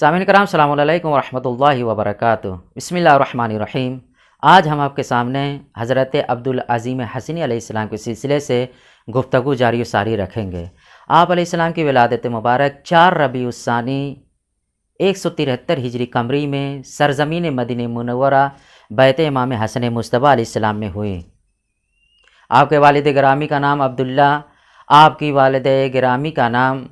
سامعین کرام السلام علیکم ورحمۃ اللہ وبرکاتہ۔ بسم اللہ الرحمن الرحیم۔ آج ہم آپ کے سامنے حضرت عبدالعظیم حسنی علیہ السلام کے سلسلے سے گفتگو جاری و ساری رکھیں گے۔ آپ علیہ السلام کی ولادت مبارک 4 ربیع الثانی 173 ہجری قمری میں سرزمین مدینہ منورہ بیت امام حسن مصطفیٰ علیہ السلام میں ہوئی۔ آپ کے والد گرامی کا نام عبداللہ، آپ کی والد گرامی کا نام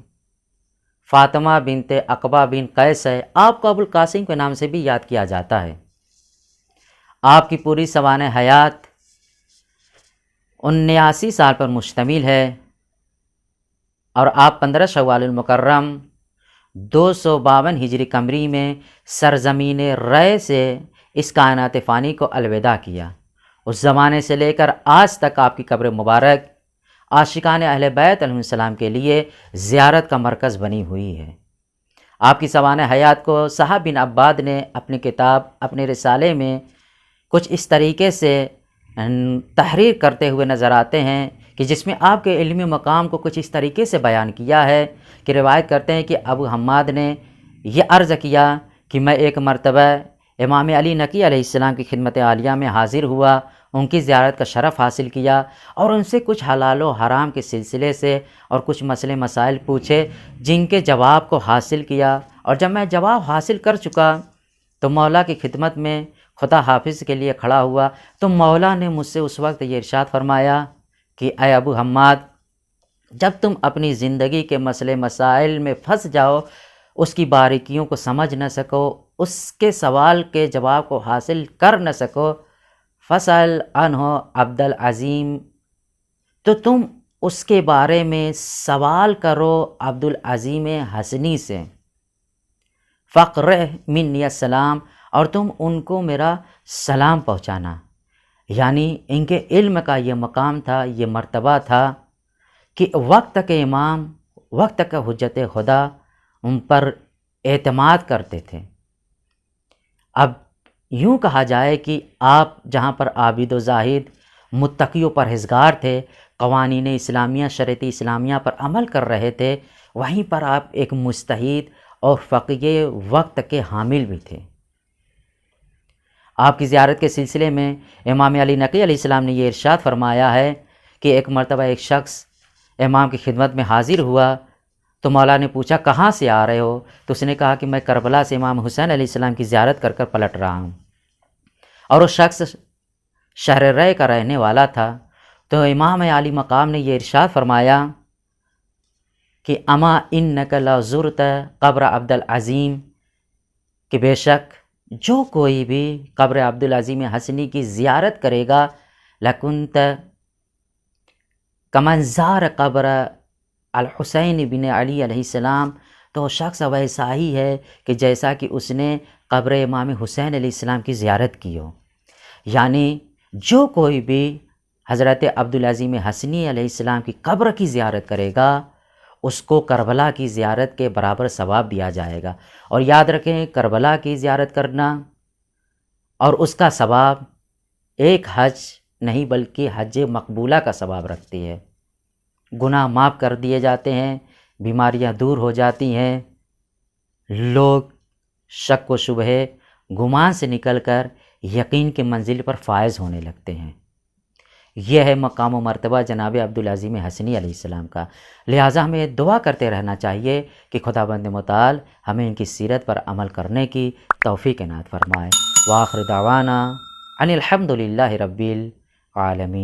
فاطمہ بنت عقبہ بن قیس ہے۔ آپ کو ابوالقاسم کے نام سے بھی یاد کیا جاتا ہے۔ آپ کی پوری سوانح حیات 79 سال پر مشتمل ہے اور آپ 15 شوال المکرم 252 ہجری قمری میں سرزمین رے سے اس کائنات فانی کو الوداع کیا۔ اس زمانے سے لے کر آج تک آپ کی قبر مبارک عاشقان اہل بیت علیہ السلام کے لیے زیارت کا مرکز بنی ہوئی ہے۔ آپ کی سوانح حیات کو صاحب بن عباد نے اپنی کتاب اپنے رسالے میں کچھ اس طریقے سے تحریر کرتے ہوئے نظر آتے ہیں کہ جس میں آپ کے علمی مقام کو کچھ اس طریقے سے بیان کیا ہے کہ روایت کرتے ہیں کہ ابو حماد نے یہ عرض کیا کہ میں ایک مرتبہ امام علی نقی علیہ السلام کی خدمت عالیہ میں حاضر ہوا، ان کی زیارت کا شرف حاصل کیا اور ان سے کچھ حلال و حرام کے سلسلے سے اور کچھ مسئلے مسائل پوچھے جن کے جواب کو حاصل کیا، اور جب میں جواب حاصل کر چکا تو مولا کی خدمت میں خدا حافظ کے لیے کھڑا ہوا تو مولا نے مجھ سے اس وقت یہ ارشاد فرمایا کہ اے ابو حماد، جب تم اپنی زندگی کے مسئلے مسائل میں پھنس جاؤ، اس کی باریکیوں کو سمجھ نہ سکو، اس کے سوال کے جواب کو حاصل کر نہ سکو، فصل عنہ عبدالعظیم، تو تم اس کے بارے میں سوال کرو عبدالعظیم حسنی سے، فقرہ منی السلام، اور تم ان کو میرا سلام پہنچانا۔ یعنی ان کے علم کا یہ مقام تھا، یہ مرتبہ تھا کہ وقت کے امام، وقت کا حجت خدا ان پر اعتماد کرتے تھے۔ اب یوں کہا جائے کہ آپ جہاں پر عابد و زاہد، متقی و پرہیزگار تھے، قوانین اسلامیہ، شریعت اسلامیہ پر عمل کر رہے تھے، وہیں پر آپ ایک مجتہد اور فقیہ وقت کے حامل بھی تھے۔ آپ کی زیارت کے سلسلے میں امام علی نقی علیہ السلام نے یہ ارشاد فرمایا ہے کہ ایک مرتبہ ایک شخص امام کی خدمت میں حاضر ہوا تو مولا نے پوچھا کہاں سے آ رہے ہو؟ تو اس نے کہا کہ میں کربلا سے امام حسین علیہ السلام کی زیارت کر کر پلٹ رہا ہوں۔ اور وہ شخص شہر رے کا رہنے والا تھا۔ تو امام عالی مقام نے یہ ارشاد فرمایا کہ اما انک لزرت قبر عبدالعظیم، کہ بے شک جو کوئی بھی قبر عبدالعظیم حسنی کی زیارت کرے گا لکنت کمن زار قبر الحسین بن علی علیہ السلام، تو وہ شخص ویسا ہی ہے کہ جیسا کہ اس نے قبر امام حسین علیہ السلام کی زیارت کی ہو۔ یعنی جو کوئی بھی حضرت عبدالعظیم حسنی علیہ السلام کی قبر کی زیارت کرے گا اس کو کربلا کی زیارت کے برابر ثواب دیا جائے گا۔ اور یاد رکھیں، کربلا کی زیارت کرنا اور اس کا ثواب ایک حج نہیں بلکہ حج مقبولہ کا ثواب رکھتی ہے۔ گناہ معاف کر دیے جاتے ہیں، بیماریاں دور ہو جاتی ہیں، لوگ شک و شبہے گمان سے نکل کر یقین کی منزل پر فائز ہونے لگتے ہیں۔ یہ ہے مقام و مرتبہ جناب عبدالعظیم حسنی علیہ السلام کا۔ لہٰذا ہمیں دعا کرتے رہنا چاہیے کہ خداوند متعال ہمیں ان کی سیرت پر عمل کرنے کی توفیق عنایت فرمائے۔ وآخر دعوانا ان الحمد للہ رب العالمین۔